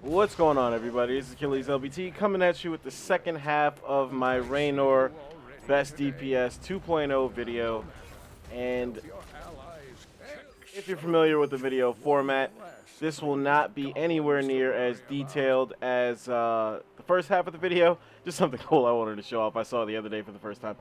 What's going on, everybody? This is Achilles LBT coming at you with the second half of my Raynor Best DPS 2.0 video. And if you're familiar with the video format, this will not be anywhere near as detailed as the first half of the video. Just something cool I wanted to show off. I saw the other day for the first time.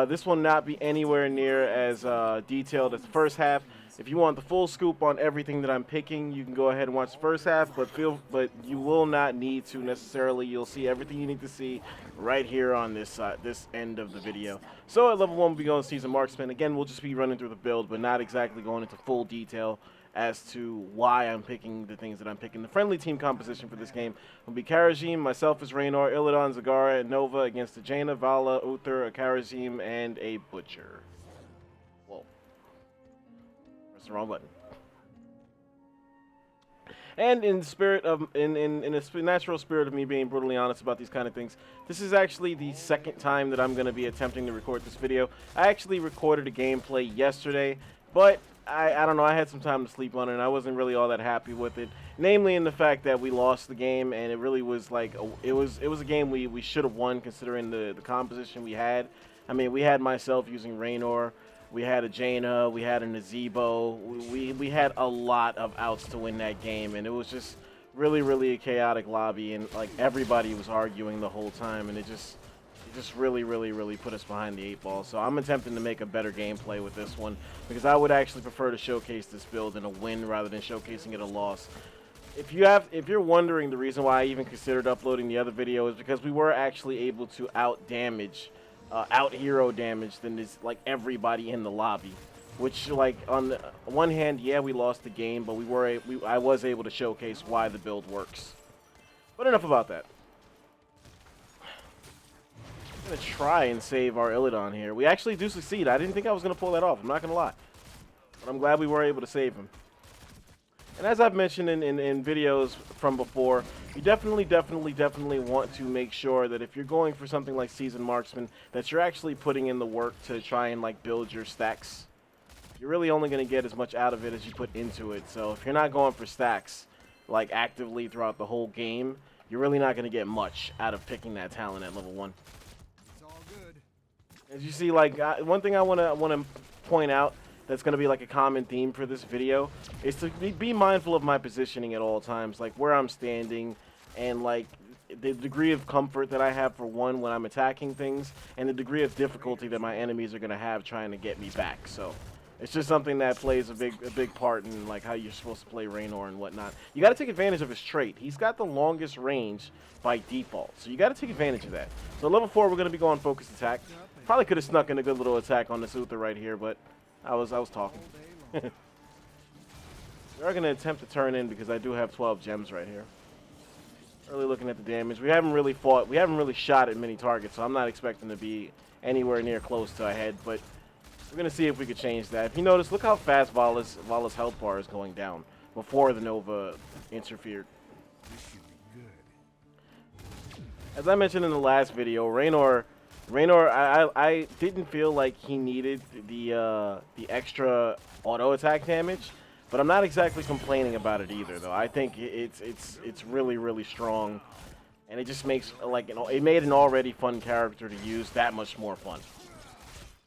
This will not be anywhere near as detailed as the first half. If you want the full scoop on everything that I'm picking, you can go ahead and watch the first half, but you will not need to necessarily. You'll see everything you need to see right here on this this end of the video. So at level 1, we'll be going Season Marksman. Again, we'll just be running through the build, but not exactly going into full detail as to why I'm picking the things that I'm picking. The friendly team composition for this game will be Karajim, myself as Raynor, Illidan, Zagara, and Nova against the Jaina, Vala, Uther, a Karajim, and a Butcher. Whoa. Press the wrong button. And in the spirit of, in a natural spirit of me being brutally honest about these kind of things, this is actually the second time that I'm going to be attempting to record this video. I actually recorded a gameplay yesterday, but I don't know, I had some time to sleep on it, and I wasn't really all that happy with it. Namely in the fact that we lost the game, and it really was like, it was a game we should have won considering the composition we had. I mean, we had myself using Raynor, we had a Jaina, we had a Nazebo, we had a lot of outs to win that game, and it was just really a chaotic lobby, and like everybody was arguing the whole time, and it just really put us behind the 8 ball. So I'm attempting to make a better gameplay with this one because I would actually prefer to showcase this build in a win rather than showcasing it a loss. If you're wondering the reason why I even considered uploading the other video is because we were actually able to out hero damage than this, like everybody in the lobby. Which, like, on the one hand, yeah, we lost the game, but I was able to showcase why the build works. But enough about that. I'm gonna try and save our Illidan here. We actually do succeed. I didn't think I was gonna pull that off. I'm not gonna lie, but I'm glad we were able to save him. And as I've mentioned in videos from before, you definitely want to make sure that if you're going for something like Season Marksman, that you're actually putting in the work to try and like build your stacks. You're really only gonna get as much out of it as you put into it. So if you're not going for stacks like actively throughout the whole game, you're really not gonna get much out of picking that talent at level 1. As you see, like, one thing I want to point out that's going to be like a common theme for this video is to be mindful of my positioning at all times, like where I'm standing and like the degree of comfort that I have for one when I'm attacking things and the degree of difficulty that my enemies are going to have trying to get me back. So it's just something that plays a big part in like how you're supposed to play Raynor and whatnot. You got to take advantage of his trait. He's got the longest range by default, so you got to take advantage of that. So level 4, we're going to be going focused attack. Probably could have snuck in a good little attack on this Uther right here, but I was talking. We are going to attempt to turn in because I do have 12 gems right here. Early looking at the damage. We haven't really shot at many targets, so I'm not expecting to be anywhere near close to ahead, but we're going to see if we could change that. If you notice, look how fast Vala's health bar is going down before the Nova interfered. As I mentioned in the last video, Raynor, I didn't feel like he needed the extra auto attack damage, but I'm not exactly complaining about it either, though. I think it's really strong, and it just makes it made an already fun character to use that much more fun.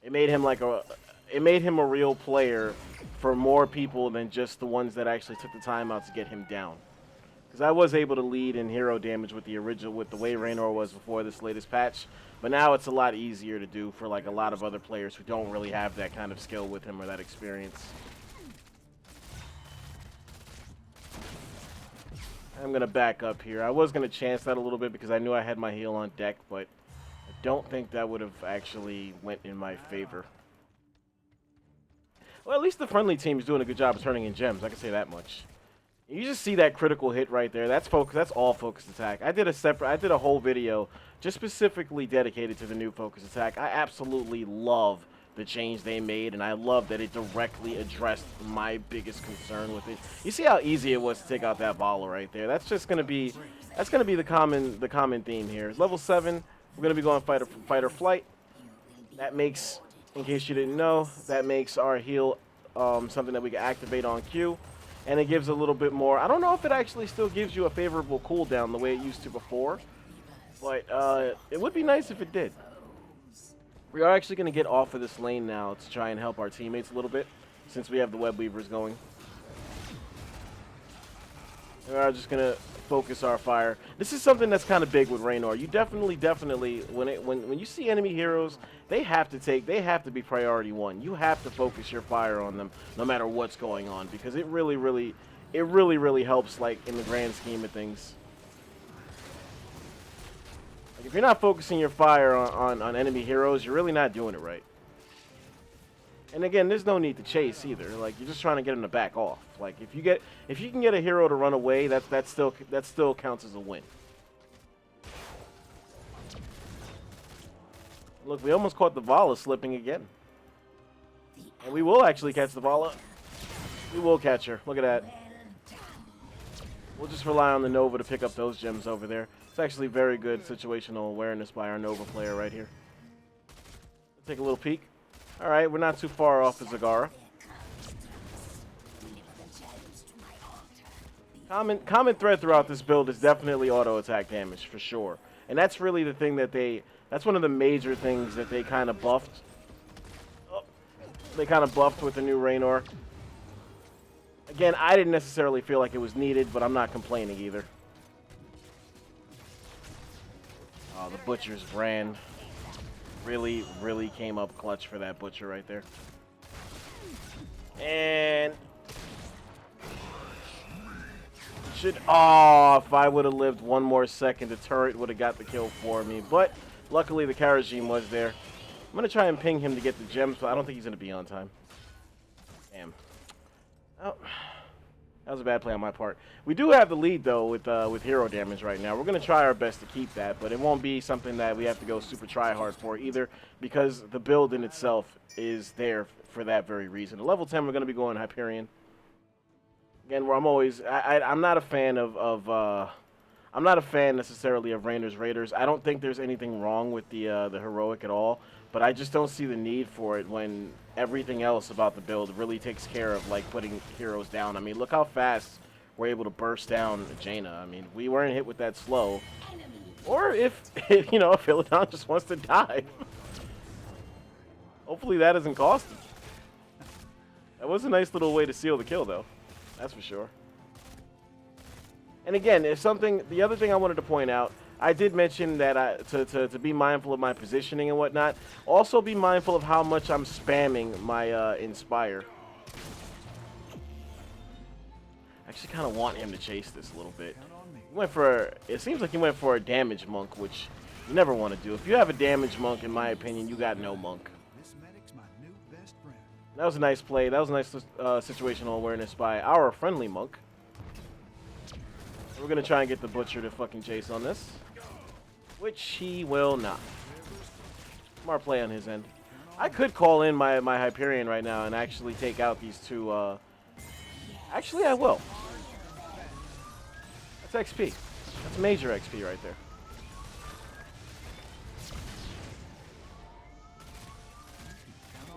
It made him a real player for more people than just the ones that actually took the time out to get him down. Because I was able to lead in hero damage with the way Raynor was before this latest patch, but now it's a lot easier to do for like a lot of other players who don't really have that kind of skill with him or that experience. I'm gonna back up here. I was gonna chance that a little bit because I knew I had my heal on deck, but I don't think that would have actually went in my favor. Well, at least the friendly team is doing a good job of turning in gems. I can say that much. You just see that critical hit right there. That's focus. That's all focused attack. I did a whole video just specifically dedicated to the new focus attack. I absolutely love the change they made, and I love that it directly addressed my biggest concern with it. You see how easy it was to take out that Vala right there. That's gonna be the common theme here. Level 7, we're gonna be going fight or flight. That makes, in case you didn't know, that makes our heal something that we can activate on Q. and it gives a little bit more. I don't know if it actually still gives you a favorable cooldown the way it used to before, but it would be nice if it did. We are actually going to get off of this lane now to try and help our teammates a little bit, since we have the web weavers going. We are just going to focus our fire. This is something that's kind of big with Raynor. You definitely, when you see enemy heroes, they have to be priority one. You have to focus your fire on them, no matter what's going on, because it really helps, like, in the grand scheme of things. Like, if you're not focusing your fire on enemy heroes, you're really not doing it right. And again, there's no need to chase either. Like, you're just trying to get them to back off. Like, if you can get a hero to run away, that still counts as a win. Look, we almost caught the Vala slipping again. And we will actually catch the Vala. We will catch her. Look at that. We'll just rely on the Nova to pick up those gems over there. It's actually very good situational awareness by our Nova player right here. Let's take a little peek. All right, we're not too far off of Zagara. Common thread throughout this build is definitely auto attack damage for sure, and that's really the thing that that's one of the major things that they kind of buffed. They kind of buffed with the new Raynor. Again, I didn't necessarily feel like it was needed, but I'm not complaining either. Oh, the Butcher's brand. Really came up clutch for that Butcher right there. And if I would have lived one more second, the turret would have got the kill for me. But luckily the Karajim was there. I'm gonna try and ping him to get the gems, but I don't think he's gonna be on time. Damn. Oh, that was a bad play on my part. We do have the lead though with hero damage right now. We're gonna try our best to keep that, but it won't be something that we have to go super try hard for either, because the build in itself is there for that very reason. At level 10, we're gonna be going Hyperion. Again, where I'm not a fan I'm not a fan necessarily of Raynor's Raiders. I don't think there's anything wrong with the heroic at all, but I just don't see the need for it when everything else about the build really takes care of, like, putting heroes down. I mean, look how fast we're able to burst down Jaina. I mean, we weren't hit with that slow. Or if, you know, if Illidan just wants to die. Hopefully that doesn't cost him. That was a nice little way to seal the kill, though. That's for sure. And again, the other thing I wanted to point out, I did mention that to be mindful of my positioning and whatnot. Also be mindful of how much I'm spamming my Inspire. I actually kind of want him to chase this a little bit. It seems like he went for a damage monk, which you never want to do. If you have a damage monk, in my opinion, you got no monk. That was a nice play. That was a nice situational awareness by our friendly monk. We're going to try and get the Butcher to fucking chase on this, which he will not. Smart play on his end. I could call in my Hyperion right now and actually take out these two. Actually, I will. That's XP. That's major XP right there.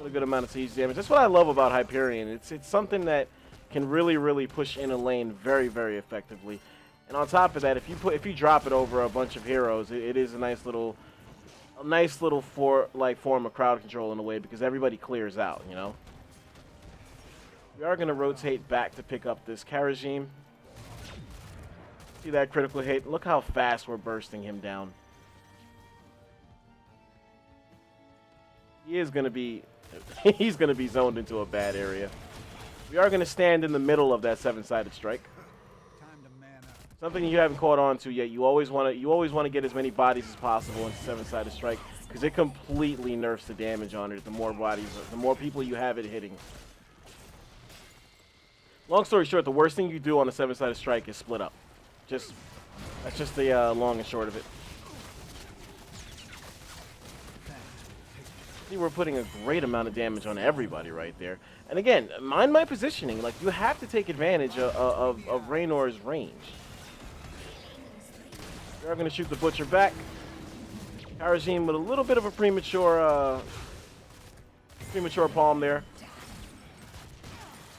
A good amount of siege damage. That's what I love about Hyperion. It's something that can really push in a lane very effectively. And on top of that, if you drop it over a bunch of heroes, it is a nice little form of crowd control in a way, because everybody clears out, you know. We are going to rotate back to pick up this Karajim. See that critical hit? Look how fast we're bursting him down. He's going to be zoned into a bad area. We are going to stand in the middle of that 7-sided strike. Something you haven't caught on to yet. You always want to get as many bodies as possible into 7-sided strike, because it completely nerfs the damage on it. The more bodies, the more people you have it hitting. Long story short, the worst thing you do on a 7-sided strike is split up. That's just the long and short of it. See, we're putting a great amount of damage on everybody right there. And again, mind my positioning. Like, you have to take advantage of Raynor's range. We're going to shoot the Butcher back. Karajim with a little bit of a premature palm there.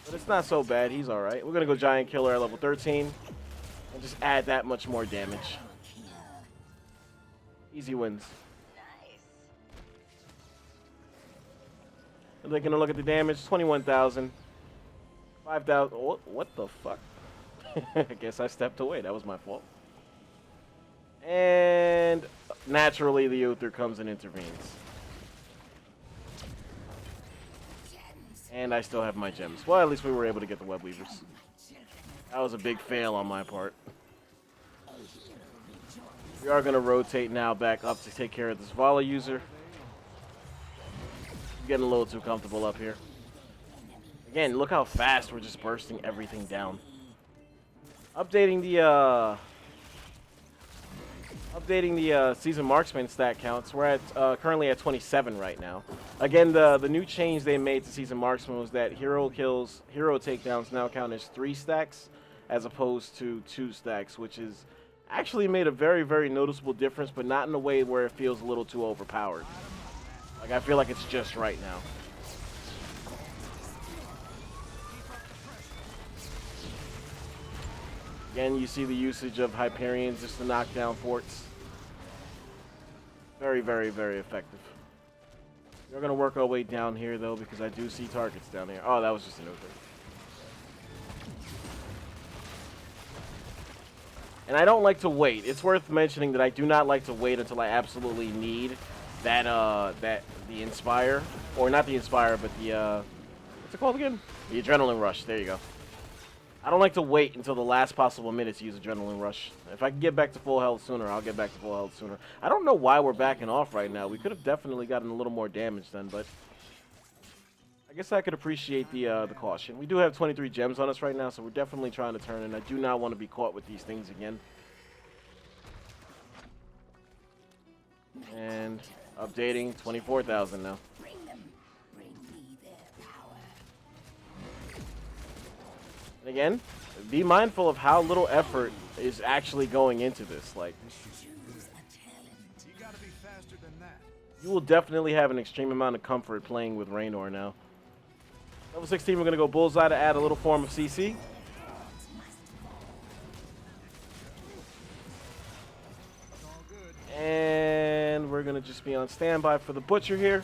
But it's not so bad. He's all right. We're going to go Giant Killer at level 13 and just add that much more damage. Easy wins. And they're going to look at the damage. 21,000. 5,000. What the fuck? I guess I stepped away. That was my fault. And naturally, the Uther comes and intervenes. And I still have my gems. Well, at least we were able to get the web weavers. That was a big fail on my part. We are going to rotate now back up to take care of this Vala user. I'm getting a little too comfortable up here. Again, look how fast we're just bursting everything down. Updating the season marksman stat counts. We're at currently at 27 right now. Again, the new change they made to season marksman was that hero takedowns now count as 3 stacks as opposed to 2 stacks, which is actually made a very, very noticeable difference, but not in a way where it feels a little too overpowered. Like, I feel like it's just right now. Again, you see the usage of Hyperions just to knock down forts. Very, very, very effective. We're going to work our way down here, though, because I do see targets down here. Oh, that was just an Uther. And I don't like to wait. It's worth mentioning that I do not like to wait until I absolutely need that, the Inspire. Or not the Inspire, but the, what's it called again? The Adrenaline Rush. There you go. I don't like to wait until the last possible minute to use Adrenaline Rush. If I can get back to full health sooner, I'll get back to full health sooner. I don't know why we're backing off right now. We could have definitely gotten a little more damage then, but I guess I could appreciate the caution. We do have 23 gems on us right now, so we're definitely trying to turn, and I do not want to be caught with these things again. And updating 24,000 now. And again, be mindful of how little effort is actually going into this. Like, you will definitely have an extreme amount of comfort playing with Raynor now. Level 16, we're going to go Bullseye to add a little form of CC. And we're going to just be on standby for the Butcher here.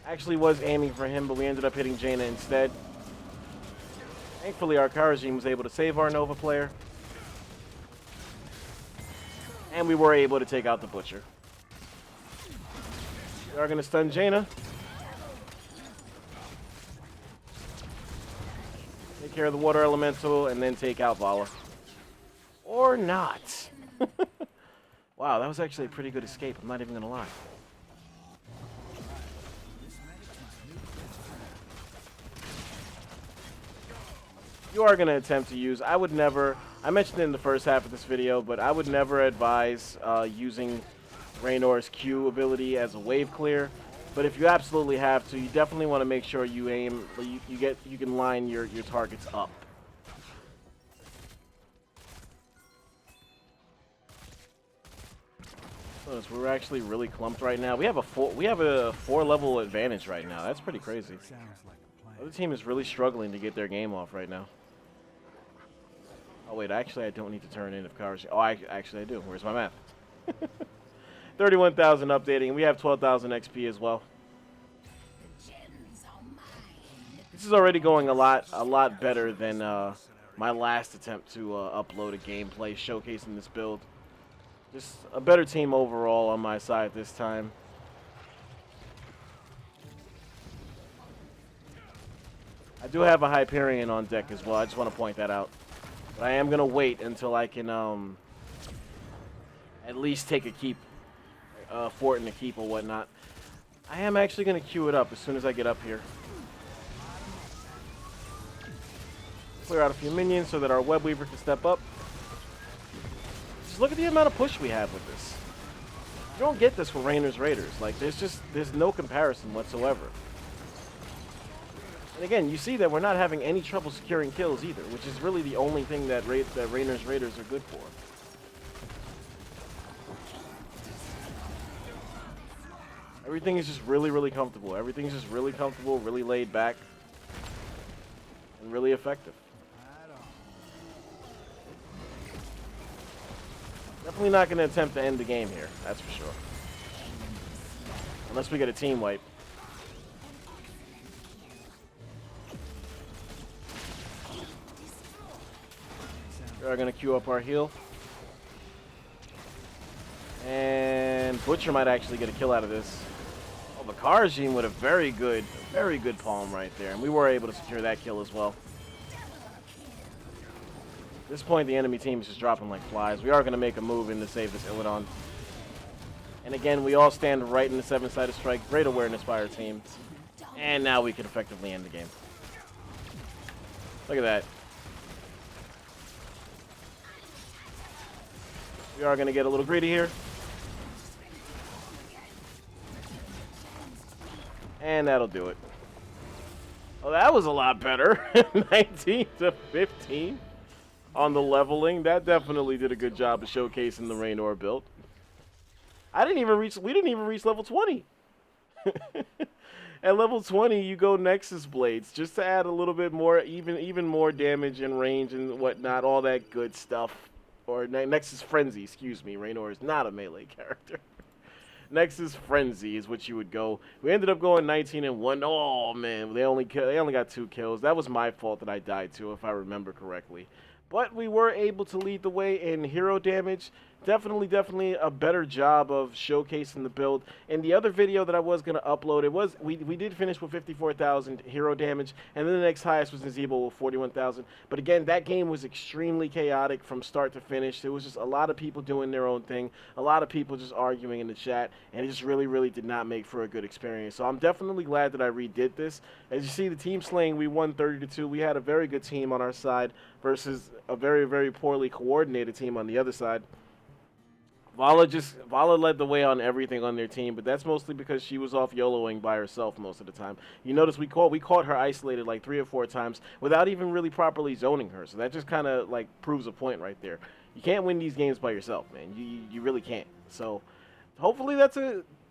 Actually was aiming for him, but we ended up hitting Jaina instead. Thankfully, our Kharazim was able to save our Nova player. And we were able to take out the Butcher. We are going to stun Jaina. Take care of the Water Elemental, and then take out Vala. Or not. Wow, that was actually a pretty good escape. I'm not even going to lie. You are going to attempt to use, I would never, I mentioned it in the first half of this video, but I would never advise using Raynor's Q ability as a wave clear. But if you absolutely have to, you definitely want to make sure you aim, you can line your targets up. Notice we're actually really clumped right now. We have a 4-level advantage right now. That's pretty crazy. The other team is really struggling to get their game off right now. Oh wait, actually I don't need to turn in if Kharazim. Oh, actually I do. Where's my map? 31,000 updating. We have 12,000 XP as well. This is already going a lot better than my last attempt to upload a gameplay showcasing this build. Just a better team overall on my side this time. I do have a Hyperion on deck as well. I just want to point that out. But I am going to wait until I can at least take a keep, fort in a keep or whatnot. I am actually going to queue it up as soon as I get up here. Clear out a few minions so that our Web Weaver can step up. Just look at the amount of push we have with this. You don't get this with Raynor's Raiders. Like, there's no comparison whatsoever. And again, you see that we're not having any trouble securing kills either, which is really the only thing that Raynor's Raiders are good for. Everything is just really, really comfortable. Everything's just really comfortable, really laid back, and really effective. Definitely not going to attempt to end the game here, that's for sure. Unless we get a team wipe. We are going to queue up our heal. And Butcher might actually get a kill out of this. Oh, the Karjin with a very good palm right there. And we were able to secure that kill as well. At this point, the enemy team is just dropping like flies. We are going to make a move in to save this Illidan. And again, we all stand right in the 7-sided strike. Great awareness by our team. And now we can effectively end the game. Look at that. We are going to get a little greedy here. And that'll do it. Oh, that was a lot better. 19 to 15 on the leveling. That definitely did a good job of showcasing the Raynor build. We didn't even reach level 20. At level 20, you go Nexus Blades just to add a little bit more, even more damage and range and whatnot, all that good stuff. Or Nexus Frenzy, excuse me. Raynor is not a melee character. Nexus Frenzy is what you would go. We ended up going 19 and 1. Oh man, they only got 2 kills. That was my fault that I died too, if I remember correctly. But we were able to lead the way in hero damage. Definitely a better job of showcasing the build. In the other video that I was going to upload, we did finish with 54,000 hero damage, and then the next highest was Nzebo with 41,000. But again, that game was extremely chaotic from start to finish. There was just a lot of people doing their own thing, a lot of people just arguing in the chat, and it just really did not make for a good experience. So I'm definitely glad that I redid this. As you see, the team slaying, we won 30-2. We had a very good team on our side versus a very poorly coordinated team on the other side. Vala led the way on everything on their team, but that's mostly because she was off YOLOing by herself most of the time. You notice we caught her isolated like 3 or 4 times without even really properly zoning her. So that just kind of like proves a point right there. You can't win these games by yourself, man. You really can't. So hopefully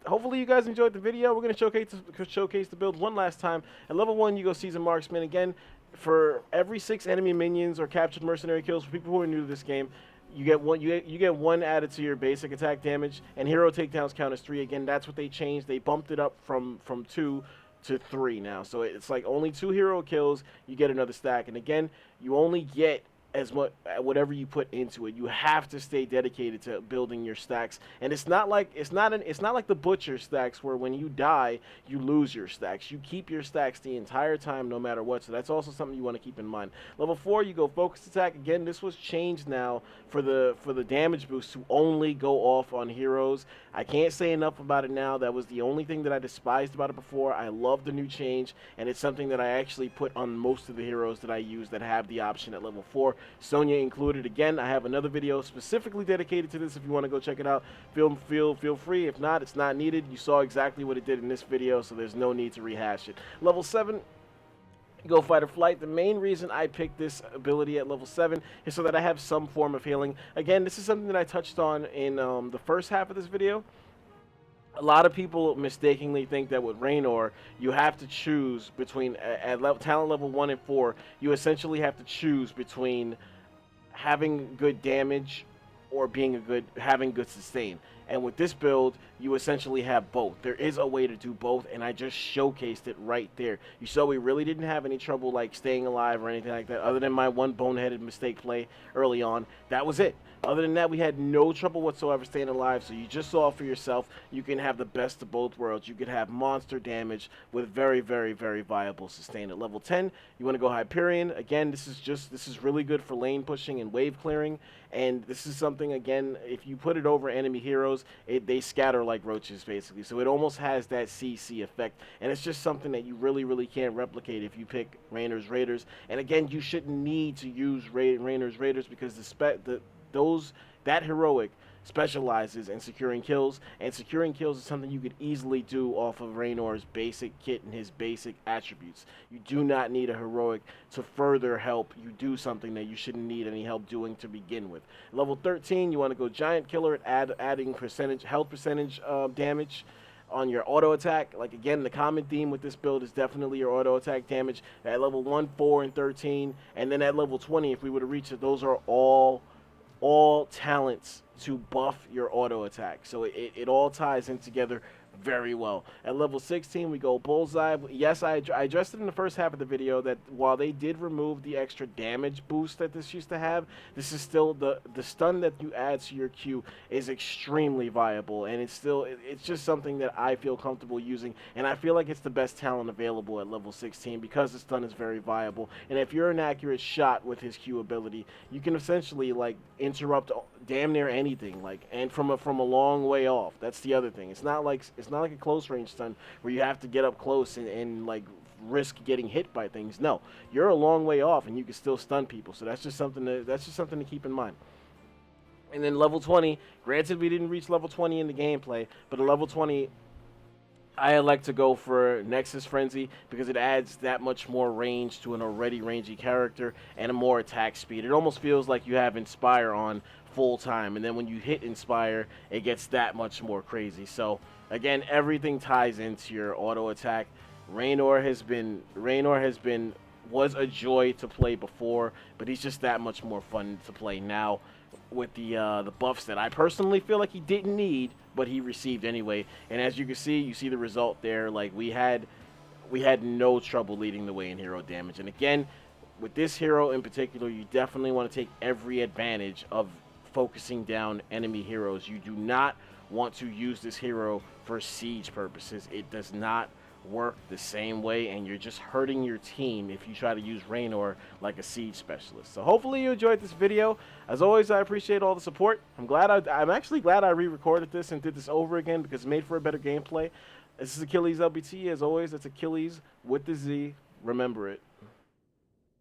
hopefully you guys enjoyed the video. We're gonna showcase the build one last time. At level 1, you go Seasoned Marksman. Again, for every 6 enemy minions or captured mercenary kills, for people who are new to this game, you get one added to your basic attack damage, and hero takedowns count as 3. Again, that's what they changed. They bumped it up from 2 to 3 now. So it's like only 2 hero kills, you get another stack. And again, you only get as much whatever you put into it. You have to stay dedicated to building your stacks, and it's not like the butcher stacks where when you die you lose your stacks. You keep your stacks the entire time no matter what. So that's also something you want to keep in mind. Level 4, you go focused attack. Again, this was changed now for the damage boost to only go off on heroes. I can't say enough about it now. That was the only thing that I despised about it before. I love the new change, and it's something that I actually put on most of the heroes that I use that have the option at level 4. Sonya included. Again, I have another video specifically dedicated to this. If you want to go check it out, feel free. If not, it's not needed. You saw exactly what it did in this video, so there's no need to rehash it. Level 7, go fight or flight. The main reason I picked this ability at level 7 is so that I have some form of healing. Again, this is something that I touched on in the first half of this video. A lot of people mistakenly think that with Raynor, you have to choose between, talent level 1 and 4, you essentially have to choose between having good damage or having good sustain. And with this build, you essentially have both. There is a way to do both, and I just showcased it right there. You saw we really didn't have any trouble like staying alive or anything like that, other than my one boneheaded mistake play early on. That was it. Other than that, we had no trouble whatsoever staying alive. So you just saw for yourself, you can have the best of both worlds. You could have monster damage with very viable sustain. At level 10, you want to go Hyperion. Again, this is really good for lane pushing and wave clearing. And this is something, again, if you put it over enemy heroes, they scatter like roaches, basically. So it almost has that CC effect. And it's just something that you really can't replicate if you pick Raynor's Raiders. And again, you shouldn't need to use Raynor's Raiders because that heroic specializes in securing kills, and securing kills is something you could easily do off of Raynor's basic kit and his basic attributes. You do not need a heroic to further help you do something that you shouldn't need any help doing to begin with. Level 13, you want to go Giant Killer, adding health percentage damage. on your auto attack. Like, again, the common theme with this build is definitely your auto attack damage at level 1, 4, and 13, and then at level 20, if we were to reach it, those are all talents to buff your auto attack. So it all ties in together very well. At level 16, we go Bullseye. Yes, I addressed it in the first half of the video that while they did remove the extra damage boost that this used to have, this is still the stun that you add to your Q is extremely viable, and it's just something that I feel comfortable using, and I feel like it's the best talent available at level 16 because the stun is very viable. And if you're an accurate shot with his Q ability, you can essentially like interrupt damn near anything, like, and from a long way off. That's the other thing. It's not like a close range stun where you have to get up close and like risk getting hit by things. No, you're a long way off and you can still stun people. So that's just something to keep in mind. And then level 20, granted we didn't reach level 20 in the gameplay, but at level 20 I like to go for Nexus Frenzy because it adds that much more range to an already rangy character and a more attack speed. It almost feels like you have Inspire on full time, and then when you hit Inspire, it gets that much more crazy. So again, everything ties into your auto attack. Raynor was a joy to play before, but he's just that much more fun to play now with the buffs that I personally feel like he didn't need, but he received anyway. And as you can see, you see the result there. Like, we had no trouble leading the way in hero damage. And again, with this hero in particular, you definitely want to take every advantage of focusing down enemy heroes. You do not want to use this hero for siege purposes. It does not work the same way, and you're just hurting your team if you try to use Raynor like a siege specialist. So hopefully you enjoyed this video. As always, I appreciate all the support. I'm actually glad I re-recorded this and did this over again because it made for a better gameplay. This is Achilles LBT. As always, it's Achilles with the Z. Remember it.